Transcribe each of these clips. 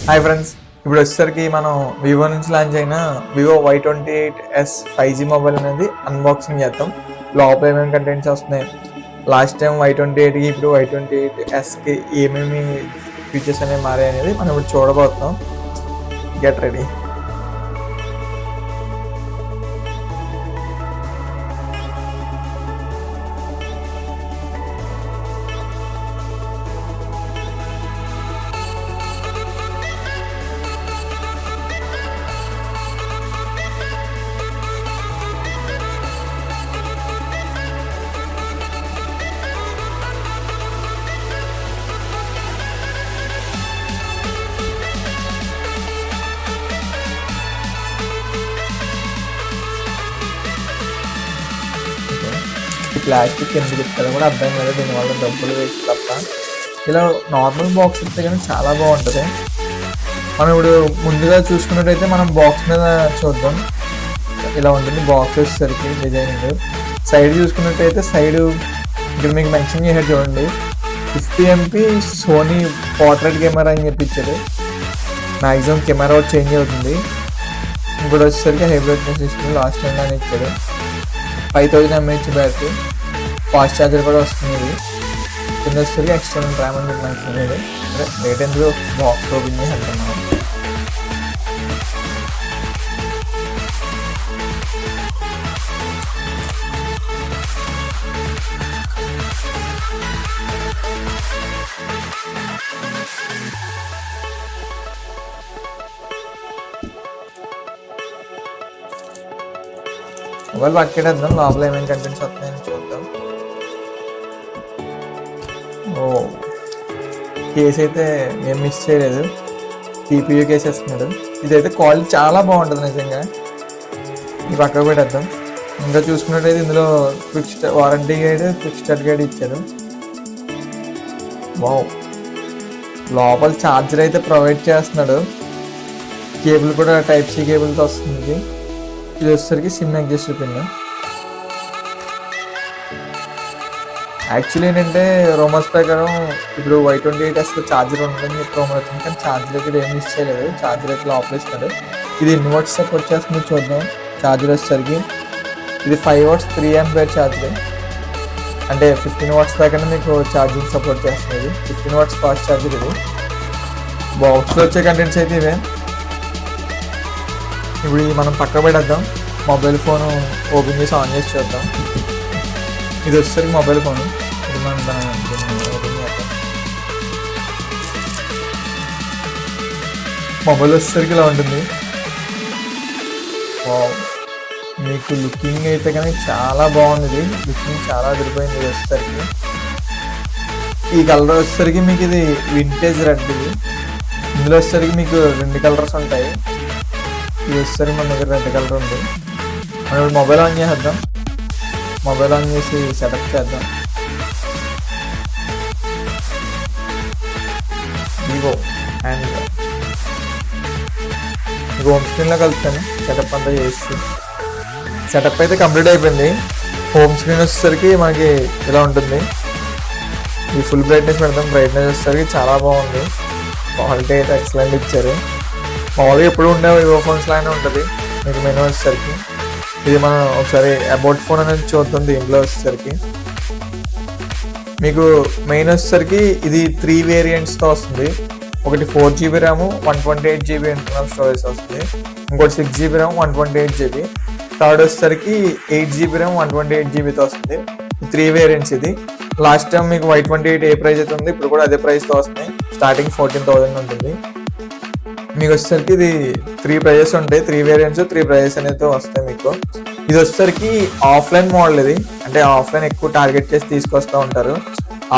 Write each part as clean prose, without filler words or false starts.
Hi friends, ఇప్పుడు వచ్చేసరికి మనం వివో నుంచి లాంచ్ అయిన వివో Y28s 5G మొబైల్ అనేది అన్బాక్సింగ్ చేద్దాం. లోపల ఏమేమి కంటెంట్స్ వస్తున్నాయి, లాస్ట్ టైం Y28కి ఇప్పుడు Y28sకి ఏమేమి ఫీచర్స్ అనేవి మారాయి అనేది మనం ఇప్పుడు చూడబోతున్నాం. Get ready. ప్లాస్టిక్ ఎందుకు ఇస్తారో కూడా అర్థం కాదు, దీనివల్ల డబ్బులు వేస్ట్ తప్ప. ఇలా నార్మల్ బాక్స్ ఇస్తే కానీ చాలా బాగుంటుంది. మనం ఇప్పుడు ముందుగా చూసుకున్నట్టయితే మనం బాక్స్ మీద చూద్దాం. ఇలా ఉంటుంది బాక్స్ వచ్చేసరికి డిజైనింగ్. సైడ్ చూసుకున్నట్టయితే సైడ్ ఇక్కడ మీకు మెన్షన్ చేశారు చూడండి, 50 MP సోనీ పోర్ట్రేట్ కెమెరా అని చెప్పించారు. మ్యాక్సిమం కెమెరా చేంజ్ అవుతుంది. ఇప్పుడు వచ్చేసరికి హైబ్రిడ్ సిస్టమ్ లాస్ట్ టైం అని ఇచ్చారు. 5000 mAh బ్యాటరీ, ఫాస్ట్ ఛార్జర్ కూడా వస్తుంది. కింద వచ్చేసరికి ఎక్స్టర్నల్ ర్యామ్ అని చెప్పి రేట్ ఎందుకు బాక్స్ ఓపెన్ చేసి వెళ్తున్నాం. మొబైల్ పట్టుకెట్టేద్దాం, లోపల ఏమేమి కంటెంట్స్ వస్తున్నాయని చూద్దాం. కేసు అయితే ఏం మిస్ చేయలేదు, TPU కేసు వేస్తున్నాడు. ఇదైతే క్వాలిటీ చాలా బాగుంటుంది నిజంగా. ఈ పక్కకు పెట్టేద్దాం. ఇంకా చూసుకున్నట్టయితే ఇందులో quick warranty guide, quick start guide ఇచ్చారు. వావ్, లోపల ఛార్జర్ అయితే ప్రొవైడ్ చేస్తున్నాడు. కేబుల్ కూడా Type-C కేబుల్తో వస్తుంది. ఇది వచ్చేసరికి సిమ్ అడ్జస్ట్ పిన్. యాక్చువల్లీ ఏంటంటే రూమర్స్ ప్రకారం ఇప్పుడు Y28s ఛార్జర్ ఉంటుందని చెప్పి రూమర్ వచ్చింది, కానీ ఛార్జర్ అయితే ఏం మిస్ చేయలేదు. ఛార్జర్ అయితే లోపల ఇస్తాడు. ఇది ఎన్ని వాట్స్ సపోర్ట్ చేస్తుంది చూద్దాం. ఛార్జర్ వచ్చేసరికి ఇది 5 watts 3 ampere ఛార్జర్, అంటే 15 watts దాకా మీకు ఛార్జింగ్ సపోర్ట్ చేస్తుంది. 15 watts ఫాస్ట్ ఛార్జర్. ఇది బాక్స్లో వచ్చే కంటెంట్స్ అయితే ఇవే. ఇప్పుడు మనం పక్క పెడద్దాం. మొబైల్ ఫోన్ ఓపెన్ చేసి ఆన్ చేసి చూద్దాం. ఇది వచ్చేసరికి మొబైల్ ఫోన్. ఇది మనం ఓపెన్ చేద్దాం. మొబైల్ వచ్చేసరికి ఇలా ఉంటుంది. మీకు లుకింగ్ అయితే కానీ చాలా బాగుంది. లుకింగ్ చాలా అదిరిపోయింది. ఇది వచ్చేసరికి ఈ కలర్ వచ్చేసరికి మీకు ఇది వింటేజ్ రెడ్. ఇది ఇందులో వచ్చేసరికి మీకు 2 కలర్స్ ఉంటాయి. ఇది వచ్చేసరికి మన దగ్గర రెడ్ కలర్ ఉంది. మనం ఇప్పుడు మొబైల్ ఆన్ చేద్దాం. మొబైల్ ఆన్ చేసి సెటప్ చేద్దాం. వివో అండ్ హోమ్ స్క్రీన్లో కలుపుతాను. సెటప్ అంతా చేసి సెటప్ అయితే కంప్లీట్ అయిపోయింది. హోమ్ స్క్రీన్ వచ్చేసరికి మనకి ఇలా ఉంటుంది. ఈ ఫుల్ బ్రైట్నెస్ పెడతాం. బ్రైట్నెస్ వచ్చేసరికి చాలా బాగుంది. క్వాలిటీ అయితే ఎక్సలెంట్ ఇచ్చారు. మామూలుగా ఎప్పుడు ఉండే వివో ఫోన్స్ లాగానే ఉంటుంది. మీకు మెనూ వచ్చేసరికి ఇది మనం ఒకసారి అబౌట్ ఫోన్ అనేది చూద్దాం. దీంట్లో వచ్చేసరికి మీకు మెయిన్ వచ్చేసరికి ఇది 3 వేరియంట్స్తో వస్తుంది. ఒకటి 4GB RAM, 128GB internal storage వస్తుంది. ఇంకోటి 6GB ర్యామ్, 128GB. థర్డ్ వచ్చేసరికి 8GB ర్యామ్, 128GBతో వస్తుంది. 3 వేరియంట్స్. ఇది లాస్ట్ టైం మీకు Y28 ఏ ప్రైస్ అయితే ఉంది, ఇప్పుడు కూడా అదే ప్రైస్తో వస్తుంది. స్టార్టింగ్ 14,000 ఉంటుంది. మీకు వచ్చేసరికి ఇది 3 ప్రైజెస్ ఉంటాయి. 3 వేరియంట్స్, 3 ప్రైజెస్ అనేది వస్తాయి మీకు. ఇది వచ్చేసరికి ఆఫ్లైన్ మోడల్. ఇది అంటే ఆఫ్లైన్ ఎక్కువ టార్గెట్ చేసి తీసుకొస్తూ ఉంటారు.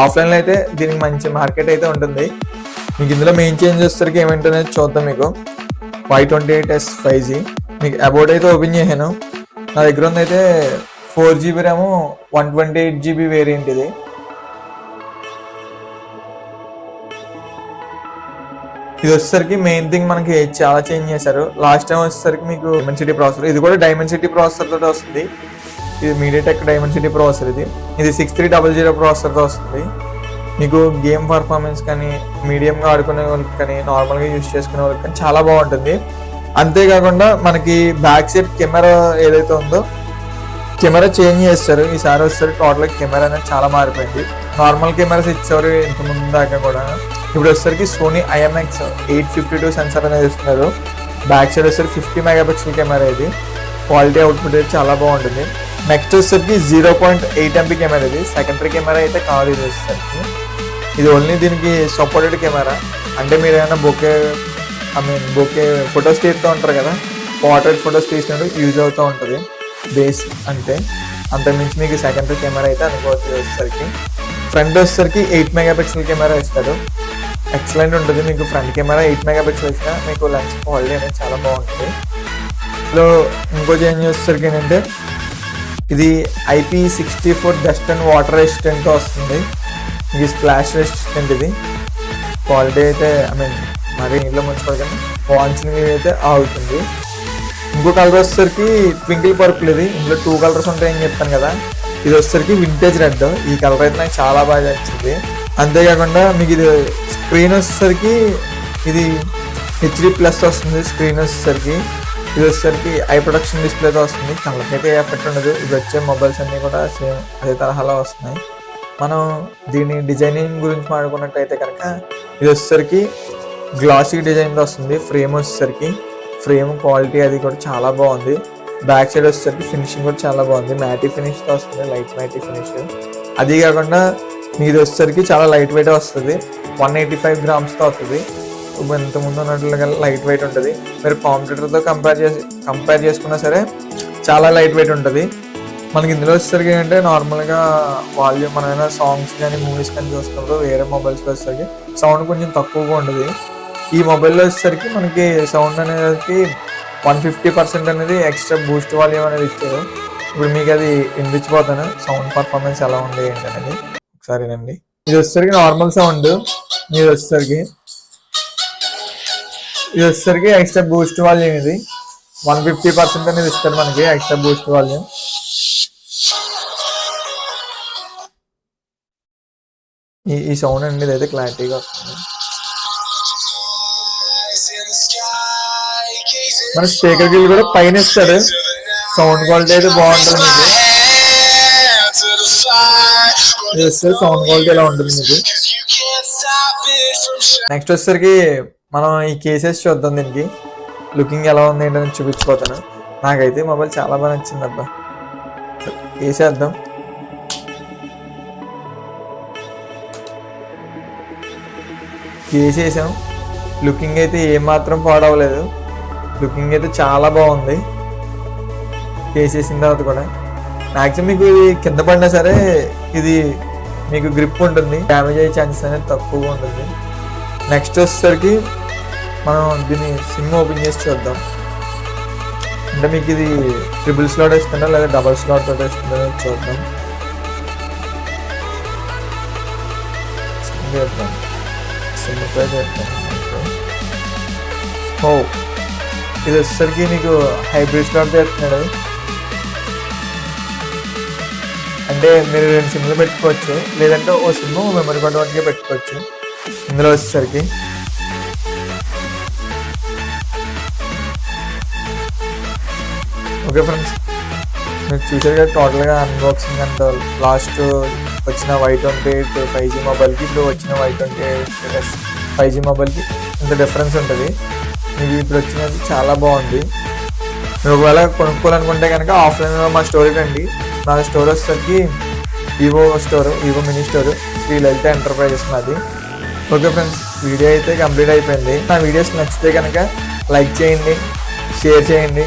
ఆఫ్లైన్లో అయితే దీనికి మంచి మార్కెట్ అయితే ఉంటుంది. మీకు ఇందులో మెయిన్ చేంజ్ వచ్చేసరికి ఏమిటనేది చూద్దాం. మీకు Y28s 5G మీకు అబౌట్ అయితే ఓపెన్ చేశాను. నా దగ్గర ఉంది అయితే 4GB ర్యామ్, 128GB వేరియంట్. ఇది ఇది వచ్చేసరికి మెయిన్ థింగ్ మనకి చాలా చేంజ్ చేశారు. లాస్ట్ టైం వచ్చేసరికి మీకు డైమెన్సిటీ ప్రాసెసర్, ఇది కూడా డైమెన్సిటీ ప్రాసెసర్ తోటి వస్తుంది. ఇది మీడియాటెక్ డైమెన్సిటీ ప్రాసెసర్. ఇది 6300 ప్రాసెసర్తో వస్తుంది. మీకు గేమ్ పర్ఫార్మెన్స్ కానీ, మీడియంగా ఆడుకునే వాళ్ళకి కానీ, నార్మల్గా యూజ్ చేసుకునే వాళ్ళకి కానీ చాలా బాగుంటుంది. అంతేకాకుండా మనకి బ్యాక్ సైడ్ కెమెరా ఏదైతే ఉందో కెమెరా చేంజ్ చేస్తారు. ఈసారి వస్తారు టోటల్గా కెమెరా అనేది చాలా మారిపోయింది. నార్మల్ కెమెరాస్ ఇచ్చేవారు ఇంత ముందు దాకా కూడా, ఇప్పుడు వచ్చేసరికి సోనీ IMX 852 సెన్సార్ అనేది ఇస్తున్నారు. బ్యాక్ సైడ్ వచ్చేసరికి 50 మెగాపిక్సెల్ కెమెరా. ఇది క్వాలిటీ అవుట్పుట్ అయితే చాలా బాగుంటుంది. నెక్స్ట్ వచ్చేసరికి 0.8 MP కెమెరా. ఇది సెకండరీ కెమెరా అయితే కాదు. ఇది వచ్చేసరికి ఇది ఓన్లీ దీనికి సపోర్టెడ్ కెమెరా. అంటే మీరు ఏమైనా బొకే ఫొటోస్ తీస్తూ ఉంటారు కదా, పోర్ట్రేట్ ఫొటోస్ తీసినట్టు యూజ్ అవుతూ ఉంటుంది బేస్. అంటే అంతకుమించి మీకు సెకండరీ కెమెరా అయితే అనుకోవచ్చు. వచ్చేసరికి ఫ్రంట్ వచ్చేసరికి 8 మెగాపిక్సెల్ కెమెరా ఇస్తారు. ఎక్సలెంట్ ఉంటుంది. మీకు ఫ్రంట్ కెమెరా 8 మెగాపిక్సెల్ వచ్చినా మీకు లెన్స్ క్వాలిటీ అనేది చాలా బాగుంటుంది. ఇందులో ఇంకో చేంజ్ వచ్చేసరికి ఏంటంటే ఇది IP64 dust and water resistant వస్తుంది. ఇది స్ప్లాష్ రెసిస్టెంట్. ఇది క్వాలిటీ అయితే మరి నీళ్ళలో ముంచుకోవాలి, వాంచింగ్ అయితే ఆగుతుంది. ఇంకో కలర్ వచ్చేసరికి ట్వింకిల్ పర్పుల్. ఇది ఇందులో 2 కలర్స్ ఉంటాయని చెప్తాను కదా. ఇది వచ్చేసరికి వింటేజ్ రెడ్. ఈ కలర్ అయితే నాకు చాలా బాగా నచ్చింది. అంతేకాకుండా మీకు ఇది స్క్రీన్ వచ్చేసరికి ఇది HD+ వస్తుంది. స్క్రీన్ వచ్చేసరికి ఇది వచ్చేసరికి ఐ ప్రొడక్షన్ డిస్ప్లేతో వస్తుంది. కళ్ళకైతే ఎఫెక్ట్ ఉండదు. ఇది వచ్చే మొబైల్స్ అన్నీ కూడా సేమ్ అదే తరహాలో వస్తున్నాయి. మనం దీని డిజైనింగ్ గురించి మాట్లాడుకున్నట్టయితే కనుక ఇది వచ్చేసరికి గ్లాసీ డిజైన్తో వస్తుంది. ఫ్రేమ్ వచ్చేసరికి ఫ్రేమ్ క్వాలిటీ అది కూడా చాలా బాగుంది. బ్యాక్ సైడ్ వచ్చేసరికి ఫినిషింగ్ కూడా చాలా బాగుంది. మ్యాటీ ఫినిష్తో వస్తుంది, లైట్ మ్యాటీ ఫినిష్. అది కాకుండా మీది వచ్చేసరికి చాలా లైట్ వెయిట్ వస్తుంది. 185 గ్రామ్స్తో వస్తుంది. ఇంతకుముందు ఉన్నట్లుగా లైట్ వెయిట్ ఉంటుంది. మీరు కాంపిటేటర్తో కంపేర్ చేసుకున్నా సరే చాలా లైట్ వెయిట్ ఉంటుంది. మనకి ఇందులో వచ్చేసరికి ఏంటంటే నార్మల్గా వాల్యూమ్ మనమైనా సాంగ్స్ కానీ మూవీస్ కానీ చూస్తున్నప్పుడు వేరే మొబైల్స్లో వచ్చేసరికి సౌండ్ కొంచెం తక్కువగా ఉంటుంది. ఈ మొబైల్లో వచ్చేసరికి మనకి సౌండ్ అనేది 150% అనేది ఎక్స్ట్రా బూస్ట్ వాల్యూమ్ అనేది ఇచ్చారు. ఇప్పుడు మీకు అది వినిపించిపోతాను సౌండ్ పర్ఫార్మెన్స్ ఎలా ఉంది ఏంటి అనేది ఒకసారినండి. ఇది వచ్చేసరికి నార్మల్ సౌండ్. ఇది వచ్చేసరికి ఎక్స్ట్రా బూస్ట్ వాల్యూమ్. ఇది 150% అనేది ఇస్తారు మనకి ఎక్స్ట్రా బూస్ట్ వాల్యూమ్. ఈ సౌండ్ అండి ఇదైతే క్లారిటీగా వస్తుంది. మన స్పీకర్ కి కూడా పైన ఇస్తాడు. సౌండ్ క్వాలిటీ అయితే బాగుంటుంది. మీకు సౌండ్ క్వాలిటీ ఎలా ఉంటుంది మీకు. నెక్స్ట్ వచ్చేసరికి మనం ఈ కేసెస్ చూద్దాం. దీనికి లుకింగ్ ఎలా ఉంది ఏంటని చూపించిపోతాను. నాకైతే మొబైల్ చాలా బాగా నచ్చింది అబ్బా. కేసేద్దాం. కేసేసాం. లుకింగ్ అయితే ఏమాత్రం పాడవలేదు. లుకింగ్ అయితే చాలా బాగుంది కేసేసిన తర్వాత కూడా. మ్యాక్సిమం మీకు ఇది కింద పడినా సరే ఇది మీకు గ్రిప్ ఉంటుంది. డ్యామేజ్ అయ్యే ఛాన్సెస్ అనేది తక్కువగా ఉంటుంది. నెక్స్ట్ వచ్చేసరికి మనం దీన్ని సిమ్ ఓపెన్ చేసి చూద్దాం. అంటే మీకు ఇది ట్రిపుల్ స్లాట్ వేస్తుందా లేదా డబల్ స్లాట్ తోటి వేస్తుందా చూద్దాం. సిమ్ చేద్దాం. సిమ్ పై చేద్దాం. ఇది వచ్చేసరికి నీకు హైబ్రిడ్ స్లాట్ చేస్తున్నాడు. అంటే మీరు 2 సిమ్లు పెట్టుకోవచ్చు, లేదంటే ఓ సిమ్ మెమరీ కార్డ్ వరకే పెట్టుకోవచ్చు. ఇందులో వచ్చేసరికి ఓకే ఫ్రెండ్స్, మీరు చూసారు కదా టోటల్గా అన్బాక్సింగ్ అంటే లాస్ట్ వచ్చిన Y28 5G మొబైల్కి ఇప్పుడు వచ్చిన Y28 5G మొబైల్కి ఇంత డిఫరెన్స్ ఉంటుంది. మీకు ఇప్పుడు వచ్చినది చాలా బాగుంది. మీరు ఒకవేళ కొనుక్కోవాలనుకుంటే కనుక ఆఫ్లైన్లో మా స్టోర్కి రండి. నా స్టోర్ వచ్చేసరికి వివో మినీ స్టోర్, శ్రీ లలిత ఎంటర్ప్రైజెస్ మాది. ఓకే ఫ్రెండ్స్, వీడియో అయితే కంప్లీట్ అయిపోయింది. నా వీడియోస్ నచ్చితే కనుక లైక్ చేయండి, షేర్ చేయండి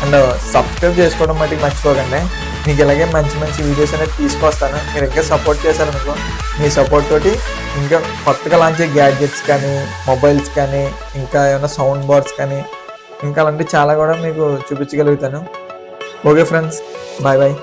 అండ్ సబ్స్క్రైబ్ చేసుకోవడం మటుకు మర్చిపోకండి. మీకు ఇలాగే మంచి మంచి వీడియోస్ అనేది తీసుకొస్తాను. మీరు ఇంకా సపోర్ట్ చేశారనుకో, మీ సపోర్ట్ తోటి ఇంకా కొత్తగా లాంచ్ అయ్యే గ్యాడ్జెట్స్ కానీ, మొబైల్స్ కానీ, ఇంకా ఏమైనా సౌండ్ బార్డ్స్ కానీ, ఇంకా అలాంటివి చాలా కూడా మీకు చూపించగలుగుతాను. Okay friends, bye bye.